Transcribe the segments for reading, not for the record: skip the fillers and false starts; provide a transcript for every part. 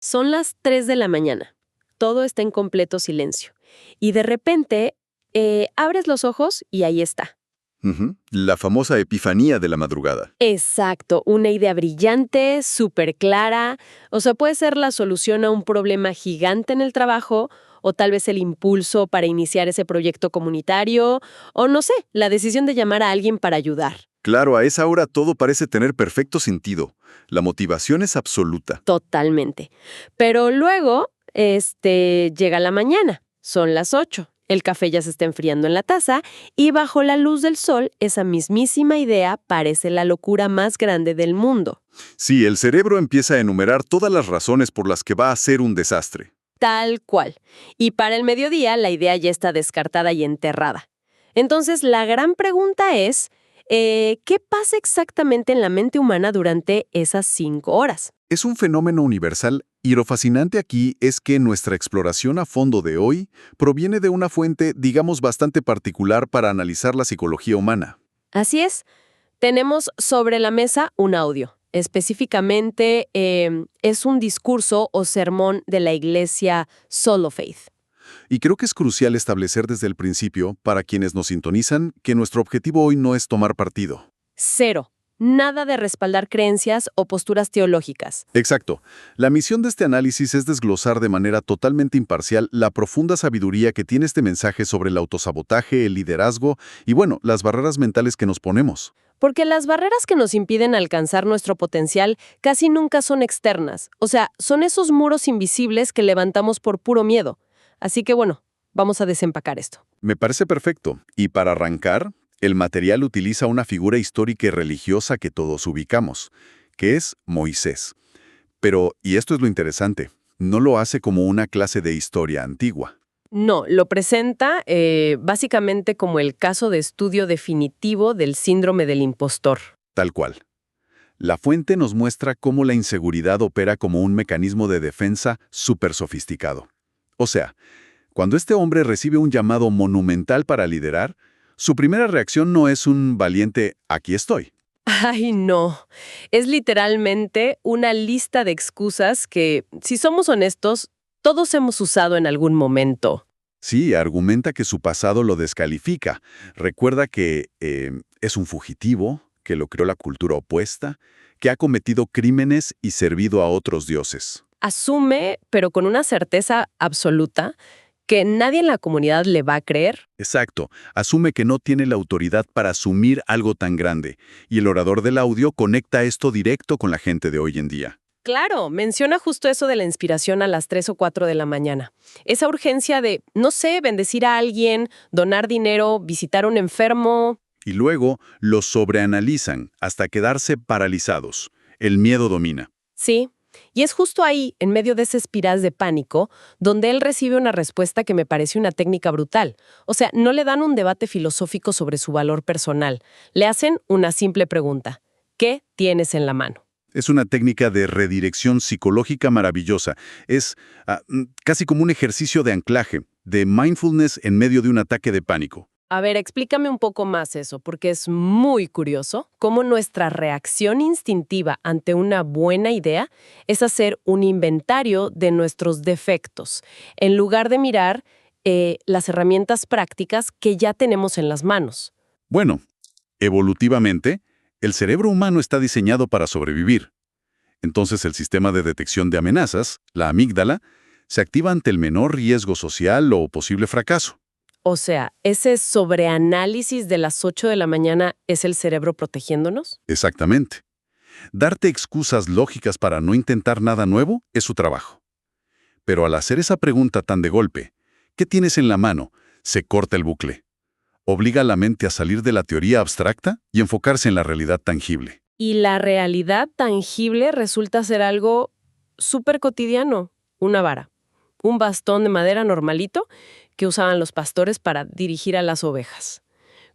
Son las 3 de la mañana. Todo está en completo silencio. Y de repente, abres los ojos y ahí está. La famosa epifanía de la madrugada. Exacto, una idea brillante, súper clara. O sea, puede ser la solución a un problema gigante en el trabajo, o tal vez el impulso para iniciar ese proyecto comunitario, o no sé, la decisión de llamar a alguien para ayudar. Claro, a esa hora todo parece tener perfecto sentido. La motivación es absoluta. Totalmente. Pero luego, llega la mañana. Son las 8. El café ya se está enfriando en la taza y bajo la luz del sol, esa mismísima idea parece la locura más grande del mundo. Sí, el cerebro empieza a enumerar todas las razones por las que va a ser un desastre. Tal cual. Y para el mediodía, la idea ya está descartada y enterrada. Entonces, la gran pregunta es, ¿qué pasa exactamente en la mente humana durante esas 5 horas? Es un fenómeno universal y lo fascinante aquí es que nuestra exploración a fondo de hoy proviene de una fuente, digamos, bastante particular para analizar la psicología humana. Así es. Tenemos sobre la mesa un audio. Específicamente, es un discurso o sermón de la iglesia Solo Faith. Y creo que es crucial establecer desde el principio, para quienes nos sintonizan, que nuestro objetivo hoy no es tomar partido. Cero. Nada de respaldar creencias o posturas teológicas. Exacto. La misión de este análisis es desglosar de manera totalmente imparcial la profunda sabiduría que tiene este mensaje sobre el autosabotaje, el liderazgo y, bueno, las barreras mentales que nos ponemos. Porque las barreras que nos impiden alcanzar nuestro potencial casi nunca son externas. O sea, son esos muros invisibles que levantamos por puro miedo. Así que bueno, vamos a desempacar esto. Me parece perfecto. Y para arrancar, el material utiliza una figura histórica y religiosa que todos ubicamos, que es Moisés. Pero, y esto es lo interesante, no lo hace como una clase de historia antigua. No, lo presenta básicamente como el caso de estudio definitivo del síndrome del impostor. Tal cual. La fuente nos muestra cómo la inseguridad opera como un mecanismo de defensa súper sofisticado. O sea, cuando este hombre recibe un llamado monumental para liderar, su primera reacción no es un valiente «aquí estoy». Ay, no. Es literalmente una lista de excusas que, si somos honestos, todos hemos usado en algún momento. Sí, argumenta que su pasado lo descalifica. Recuerda que es un fugitivo, que lo creó la cultura opuesta, que ha cometido crímenes y servido a otros dioses. Asume, pero con una certeza absoluta, que nadie en la comunidad le va a creer. Exacto. Asume que no tiene la autoridad para asumir algo tan grande. Y el orador del audio conecta esto directo con la gente de hoy en día. Claro, menciona justo eso de la inspiración a las 3 o 4 de la mañana. Esa urgencia de, no sé, bendecir a alguien, donar dinero, visitar a un enfermo. Y luego lo sobreanalizan hasta quedarse paralizados. El miedo domina. Sí, y es justo ahí, en medio de esa espiral de pánico, donde él recibe una respuesta que me parece una técnica brutal. O sea, no le dan un debate filosófico sobre su valor personal. Le hacen una simple pregunta. ¿Qué tienes en la mano? Es una técnica de redirección psicológica maravillosa. Es casi como un ejercicio de anclaje, de mindfulness en medio de un ataque de pánico. A ver, explícame un poco más eso, porque es muy curioso cómo nuestra reacción instintiva ante una buena idea es hacer un inventario de nuestros defectos, en lugar de mirar las herramientas prácticas que ya tenemos en las manos. Bueno, evolutivamente, el cerebro humano está diseñado para sobrevivir. Entonces el sistema de detección de amenazas, la amígdala, se activa ante el menor riesgo social o posible fracaso. O sea, ¿ese sobreanálisis de las 8 de la mañana es el cerebro protegiéndonos? Exactamente. Darte excusas lógicas para no intentar nada nuevo es su trabajo. Pero al hacer esa pregunta tan de golpe, ¿qué tienes en la mano?, se corta el bucle. Obliga a la mente a salir de la teoría abstracta y enfocarse en la realidad tangible. Y la realidad tangible resulta ser algo súper cotidiano. Una vara, un bastón de madera normalito que usaban los pastores para dirigir a las ovejas.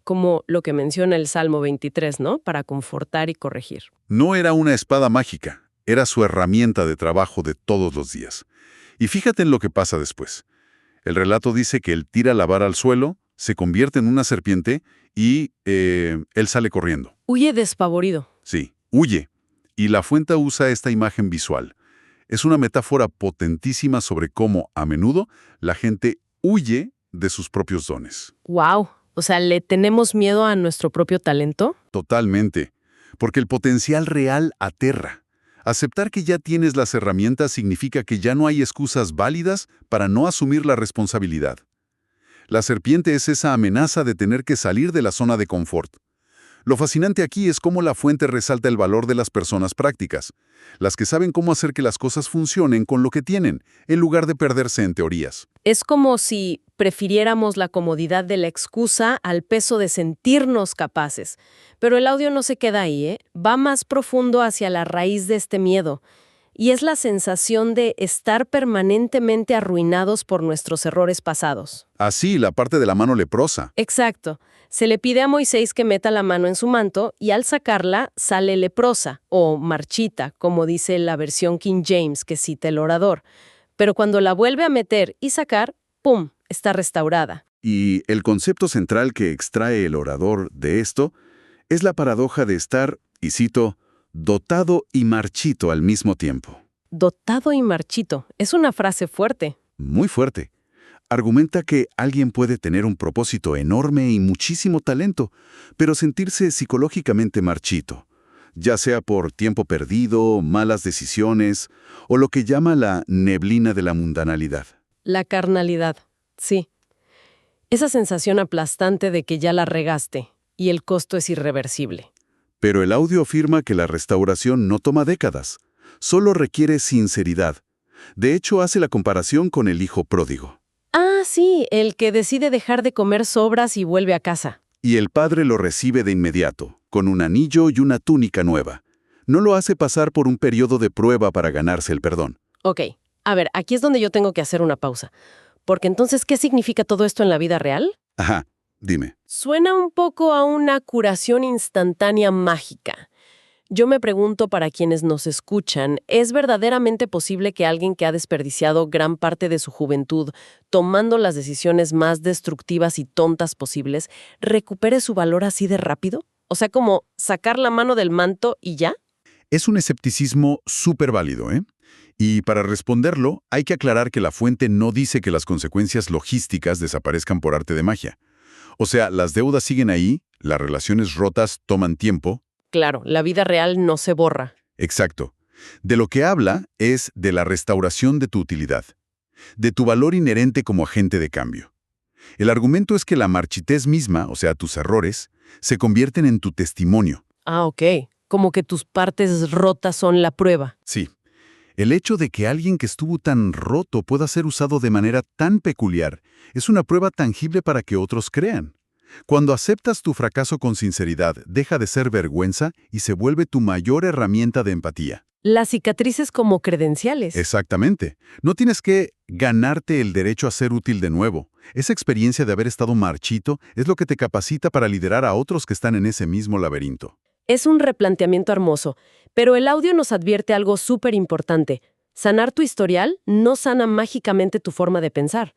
Como lo que menciona el Salmo 23, ¿no? Para confortar y corregir. No era una espada mágica, era su herramienta de trabajo de todos los días. Y fíjate en lo que pasa después. El relato dice que él tira la vara al suelo, se convierte en una serpiente y él sale corriendo. Huye despavorido. Sí, huye. Y la fuente usa esta imagen visual. Es una metáfora potentísima sobre cómo, a menudo, la gente huye de sus propios dones. ¡Wow! O sea, ¿le tenemos miedo a nuestro propio talento? Totalmente. Porque el potencial real aterra. Aceptar que ya tienes las herramientas significa que ya no hay excusas válidas para no asumir la responsabilidad. La serpiente es esa amenaza de tener que salir de la zona de confort. Lo fascinante aquí es cómo la fuente resalta el valor de las personas prácticas, las que saben cómo hacer que las cosas funcionen con lo que tienen, en lugar de perderse en teorías. Es como si prefiriéramos la comodidad de la excusa al peso de sentirnos capaces. Pero el audio no se queda ahí, ¿eh? Va más profundo hacia la raíz de este miedo. Y es la sensación de estar permanentemente arruinados por nuestros errores pasados. Así, la parte de la mano leprosa. Exacto. Se le pide a Moisés que meta la mano en su manto y al sacarla sale leprosa o marchita, como dice la versión King James que cita el orador. Pero cuando la vuelve a meter y sacar, ¡pum!, está restaurada. Y el concepto central que extrae el orador de esto es la paradoja de estar, y cito, dotado y marchito al mismo tiempo. Dotado y marchito. Es una frase fuerte. Muy fuerte. Argumenta que alguien puede tener un propósito enorme y muchísimo talento, pero sentirse psicológicamente marchito, ya sea por tiempo perdido, malas decisiones o lo que llama la neblina de la mundanalidad. La carnalidad. Sí. Esa sensación aplastante de que ya la regaste y el costo es irreversible. Pero el audio afirma que la restauración no toma décadas, solo requiere sinceridad. De hecho, hace la comparación con el hijo pródigo. Ah, sí, el que decide dejar de comer sobras y vuelve a casa. Y el padre lo recibe de inmediato, con un anillo y una túnica nueva. No lo hace pasar por un periodo de prueba para ganarse el perdón. Ok, a ver, aquí es donde yo tengo que hacer una pausa. Porque entonces, ¿qué significa todo esto en la vida real? Ajá, dime. Suena un poco a una curación instantánea mágica. Yo me pregunto para quienes nos escuchan, ¿es verdaderamente posible que alguien que ha desperdiciado gran parte de su juventud, tomando las decisiones más destructivas y tontas posibles, recupere su valor así de rápido? O sea, como sacar la mano del manto y ya. Es un escepticismo súper válido, ¿eh? Y para responderlo, hay que aclarar que la fuente no dice que las consecuencias logísticas desaparezcan por arte de magia. O sea, las deudas siguen ahí, las relaciones rotas toman tiempo. Claro, la vida real no se borra. Exacto. De lo que habla es de la restauración de tu utilidad, de tu valor inherente como agente de cambio. El argumento es que la marchitez misma, o sea, tus errores, se convierten en tu testimonio. Ah, ok. Como que tus partes rotas son la prueba. Sí. El hecho de que alguien que estuvo tan roto pueda ser usado de manera tan peculiar es una prueba tangible para que otros crean. Cuando aceptas tu fracaso con sinceridad, deja de ser vergüenza y se vuelve tu mayor herramienta de empatía. Las cicatrices como credenciales. Exactamente. No tienes que ganarte el derecho a ser útil de nuevo. Esa experiencia de haber estado marchito es lo que te capacita para liderar a otros que están en ese mismo laberinto. Es un replanteamiento hermoso, pero el audio nos advierte algo súper importante. Sanar tu historial no sana mágicamente tu forma de pensar.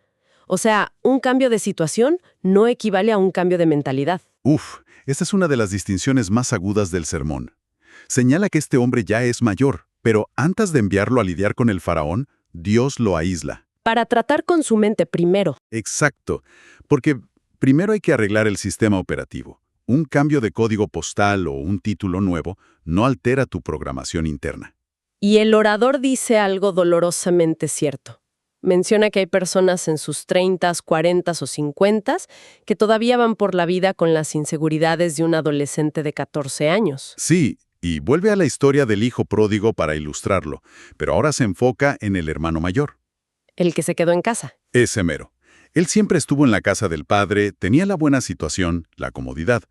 O sea, un cambio de situación no equivale a un cambio de mentalidad. Esta es una de las distinciones más agudas del sermón. Señala que este hombre ya es mayor, pero antes de enviarlo a lidiar con el faraón, Dios lo aísla. Para tratar con su mente primero. Exacto, porque primero hay que arreglar el sistema operativo. Un cambio de código postal o un título nuevo no altera tu programación interna. Y el orador dice algo dolorosamente cierto. Menciona que hay personas en sus 30s, 40s o 50s que todavía van por la vida con las inseguridades de un adolescente de 14 años. Sí, y vuelve a la historia del hijo pródigo para ilustrarlo, pero ahora se enfoca en el hermano mayor. El que se quedó en casa. Ese mero. Él siempre estuvo en la casa del padre, tenía la buena situación, la comodidad,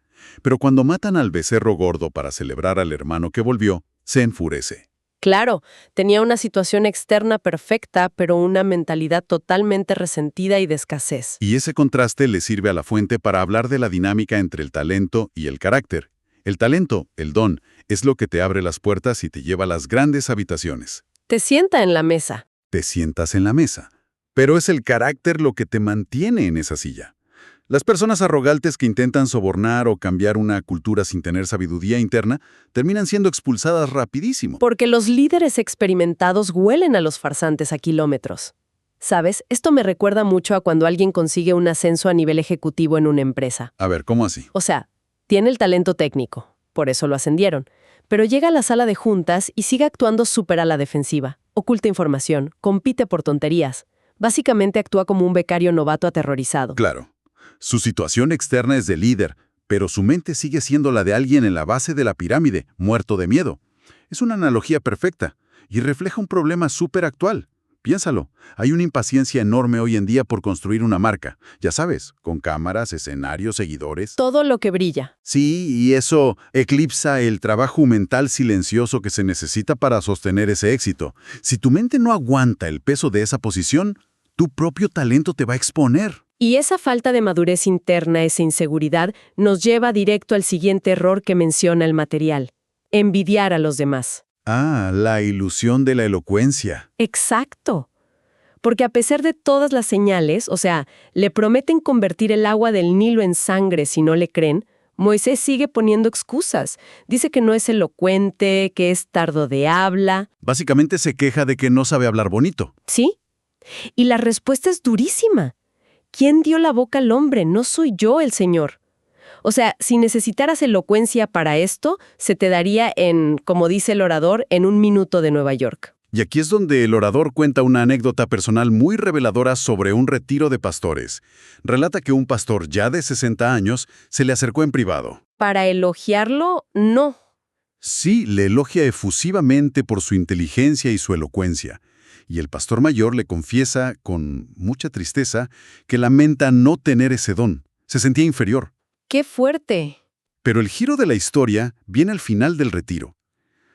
pero cuando matan al becerro gordo para celebrar al hermano que volvió, se enfurece. Claro, tenía una situación externa perfecta, pero una mentalidad totalmente resentida y de escasez. Y ese contraste le sirve a la fuente para hablar de la dinámica entre el talento y el carácter. El talento, el don, es lo que te abre las puertas y te lleva a las grandes habitaciones. Te sienta en la mesa. Te sientas en la mesa. Pero es el carácter lo que te mantiene en esa silla. Las personas arrogantes que intentan sobornar o cambiar una cultura sin tener sabiduría interna terminan siendo expulsadas rapidísimo. Porque los líderes experimentados huelen a los farsantes a kilómetros. ¿Sabes? Esto me recuerda mucho a cuando alguien consigue un ascenso a nivel ejecutivo en una empresa. A ver, ¿cómo así? O sea, tiene el talento técnico, por eso lo ascendieron, pero llega a la sala de juntas y sigue actuando súper a la defensiva. Oculta información, compite por tonterías. Básicamente actúa como un becario novato aterrorizado. Claro. Su situación externa es de líder, pero su mente sigue siendo la de alguien en la base de la pirámide, muerto de miedo. Es una analogía perfecta y refleja un problema súper actual. Piénsalo, hay una impaciencia enorme hoy en día por construir una marca, ya sabes, con cámaras, escenarios, seguidores. Todo lo que brilla. Sí, y eso eclipsa el trabajo mental silencioso que se necesita para sostener ese éxito. Si tu mente no aguanta el peso de esa posición, tu propio talento te va a exponer. Y esa falta de madurez interna, esa inseguridad, nos lleva directo al siguiente error que menciona el material: envidiar a los demás. Ah, la ilusión de la elocuencia. Exacto. Porque a pesar de todas las señales, o sea, le prometen convertir el agua del Nilo en sangre si no le creen, Moisés sigue poniendo excusas. Dice que no es elocuente, que es tardo de habla. Básicamente se queja de que no sabe hablar bonito. ¿Sí? Y la respuesta es durísima. ¿Quién dio la boca al hombre? No soy yo el Señor. O sea, si necesitaras elocuencia para esto, se te daría en, como dice el orador, en 1 minuto de Nueva York. Y aquí es donde el orador cuenta una anécdota personal muy reveladora sobre un retiro de pastores. Relata que un pastor ya de 60 años se le acercó en privado. Para elogiarlo, no. Sí, le elogia efusivamente por su inteligencia y su elocuencia. Y el pastor mayor le confiesa, con mucha tristeza, que lamenta no tener ese don. Se sentía inferior. ¡Qué fuerte! Pero el giro de la historia viene al final del retiro.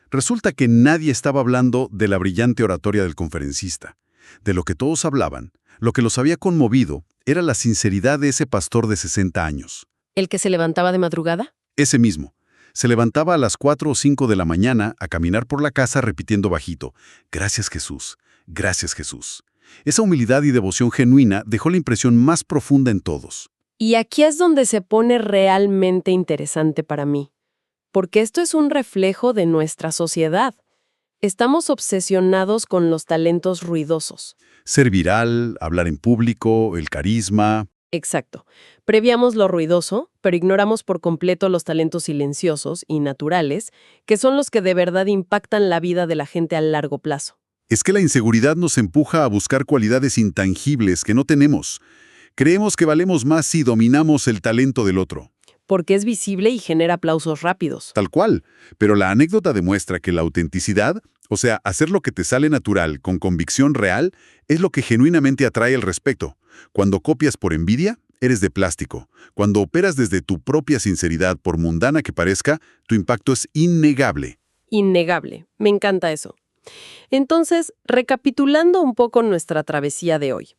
Resulta que nadie estaba hablando de la brillante oratoria del conferencista. De lo que todos hablaban, lo que los había conmovido, era la sinceridad de ese pastor de 60 años. ¿El que se levantaba de madrugada? Ese mismo. Se levantaba a las 4 o 5 de la mañana a caminar por la casa repitiendo bajito: «Gracias Jesús, gracias Jesús». Esa humildad y devoción genuina dejó la impresión más profunda en todos. Y aquí es donde se pone realmente interesante para mí. Porque esto es un reflejo de nuestra sociedad. Estamos obsesionados con los talentos ruidosos. Ser viral, hablar en público, el carisma. Exacto. Previamos lo ruidoso, pero ignoramos por completo los talentos silenciosos y naturales, que son los que de verdad impactan la vida de la gente a largo plazo. Es que la inseguridad nos empuja a buscar cualidades intangibles que no tenemos. Creemos que valemos más si dominamos el talento del otro. Porque es visible y genera aplausos rápidos. Tal cual. Pero la anécdota demuestra que la autenticidad, o sea, hacer lo que te sale natural, con convicción real, es lo que genuinamente atrae el respeto. Cuando copias por envidia, eres de plástico. Cuando operas desde tu propia sinceridad, por mundana que parezca, tu impacto es innegable. Innegable. Me encanta eso. Entonces, recapitulando un poco nuestra travesía de hoy.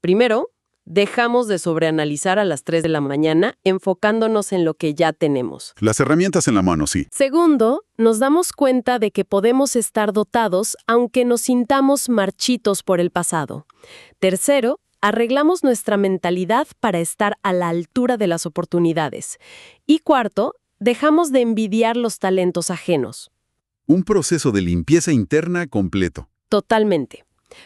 Primero, dejamos de sobreanalizar a las 3 de la mañana, enfocándonos en lo que ya tenemos. Las herramientas en la mano, sí. Segundo, nos damos cuenta de que podemos estar dotados aunque nos sintamos marchitos por el pasado. Tercero, arreglamos nuestra mentalidad para estar a la altura de las oportunidades. Y cuarto, dejamos de envidiar los talentos ajenos. Un proceso de limpieza interna completo. Totalmente.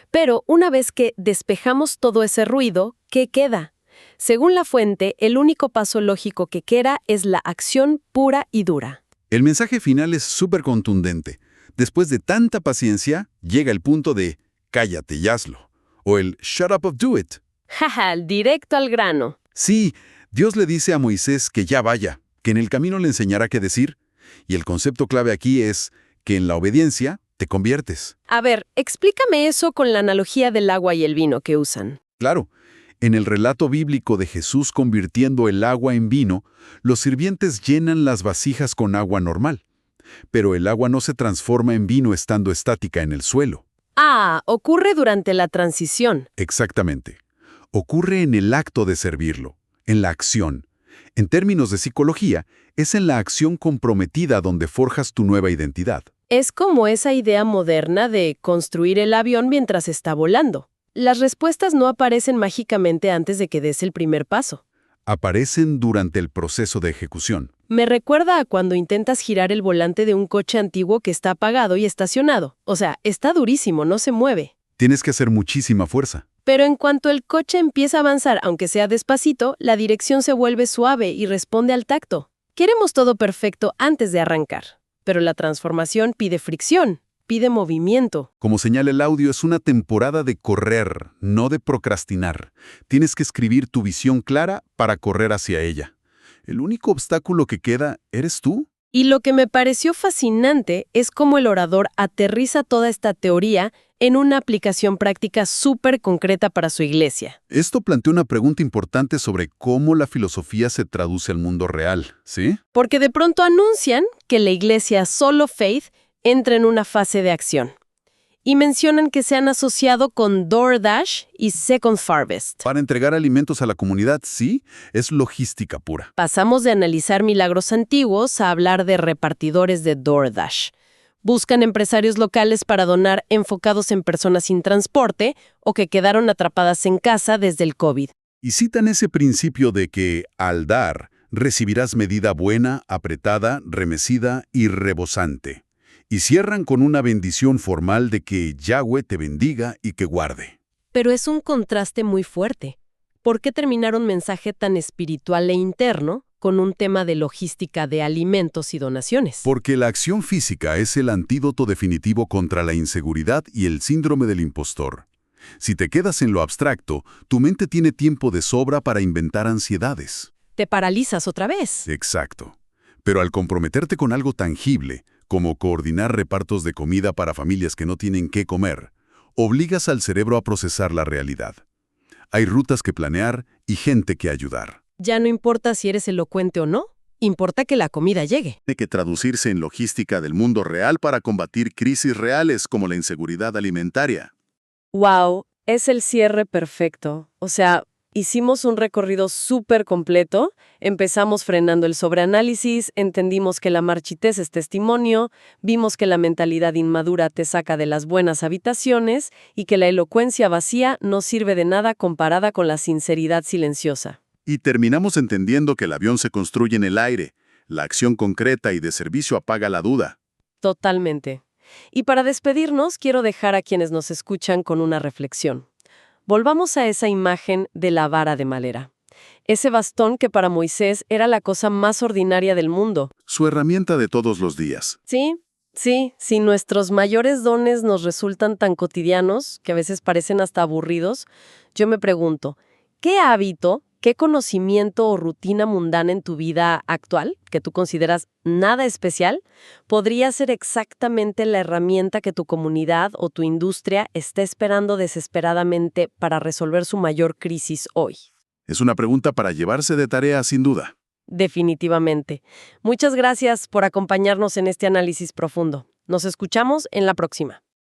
Pero una vez que despejamos todo ese ruido, ¿qué queda? Según la fuente, el único paso lógico que queda es la acción pura y dura. El mensaje final es súper contundente. Después de tanta paciencia, llega el punto de «cállate y hazlo», o el «shut up or do it». Jaja, directo al grano. Sí, Dios le dice a Moisés que ya vaya, que en el camino le enseñará qué decir, y el concepto clave aquí es que en la obediencia te conviertes. A ver, explícame eso con la analogía del agua y el vino que usan. Claro, en el relato bíblico de Jesús convirtiendo el agua en vino, los sirvientes llenan las vasijas con agua normal, pero el agua no se transforma en vino estando estática en el suelo. Ah, ocurre durante la transición. Exactamente. Ocurre en el acto de servirlo, en la acción. En términos de psicología, es en la acción comprometida donde forjas tu nueva identidad. Es como esa idea moderna de construir el avión mientras está volando. Las respuestas no aparecen mágicamente antes de que des el primer paso. Aparecen durante el proceso de ejecución. Me recuerda a cuando intentas girar el volante de un coche antiguo que está apagado y estacionado. O sea, está durísimo, no se mueve. Tienes que hacer muchísima fuerza. Pero en cuanto el coche empieza a avanzar, aunque sea despacito, la dirección se vuelve suave y responde al tacto. Queremos todo perfecto antes de arrancar. Pero la transformación pide fricción, pide movimiento. Como señala el audio, es una temporada de correr, no de procrastinar. Tienes que escribir tu visión clara para correr hacia ella. El único obstáculo que queda eres tú. Y lo que me pareció fascinante es cómo el orador aterriza toda esta teoría en una aplicación práctica súper concreta para su iglesia. Esto plantea una pregunta importante sobre cómo la filosofía se traduce al mundo real, ¿sí? Porque de pronto anuncian que la iglesia Solo Faith entra en una fase de acción. Y mencionan que se han asociado con DoorDash y Second Harvest. Para entregar alimentos a la comunidad, sí, es logística pura. Pasamos de analizar milagros antiguos a hablar de repartidores de DoorDash. Buscan empresarios locales para donar enfocados en personas sin transporte o que quedaron atrapadas en casa desde el COVID. Y citan ese principio de que, al dar, recibirás medida buena, apretada, remecida y rebosante. Y cierran con una bendición formal de que Yahweh te bendiga y que guarde. Pero es un contraste muy fuerte. ¿Por qué terminar un mensaje tan espiritual e interno con un tema de logística de alimentos y donaciones? Porque la acción física es el antídoto definitivo contra la inseguridad y el síndrome del impostor. Si te quedas en lo abstracto, tu mente tiene tiempo de sobra para inventar ansiedades. Te paralizas otra vez. Exacto. Pero al comprometerte con algo tangible, como coordinar repartos de comida para familias que no tienen qué comer, obligas al cerebro a procesar la realidad. Hay rutas que planear y gente que ayudar. Ya no importa si eres elocuente o no, importa que la comida llegue. Tiene que traducirse en logística del mundo real para combatir crisis reales como la inseguridad alimentaria. ¡Wow! Es el cierre perfecto. O sea, hicimos un recorrido súper completo, empezamos frenando el sobreanálisis, entendimos que la marchitez es testimonio, vimos que la mentalidad inmadura te saca de las buenas habitaciones y que la elocuencia vacía no sirve de nada comparada con la sinceridad silenciosa. Y terminamos entendiendo que el avión se construye en el aire. La acción concreta y de servicio apaga la duda. Totalmente. Y para despedirnos, quiero dejar a quienes nos escuchan con una reflexión. Volvamos a esa imagen de la vara de madera. Ese bastón que para Moisés era la cosa más ordinaria del mundo. Su herramienta de todos los días. Sí, si nuestros mayores dones nos resultan tan cotidianos, que a veces parecen hasta aburridos, yo me pregunto, ¿qué hábito, qué conocimiento o rutina mundana en tu vida actual, que tú consideras nada especial, podría ser exactamente la herramienta que tu comunidad o tu industria está esperando desesperadamente para resolver su mayor crisis hoy? Es una pregunta para llevarse de tarea, sin duda. Definitivamente. Muchas gracias por acompañarnos en este análisis profundo. Nos escuchamos en la próxima.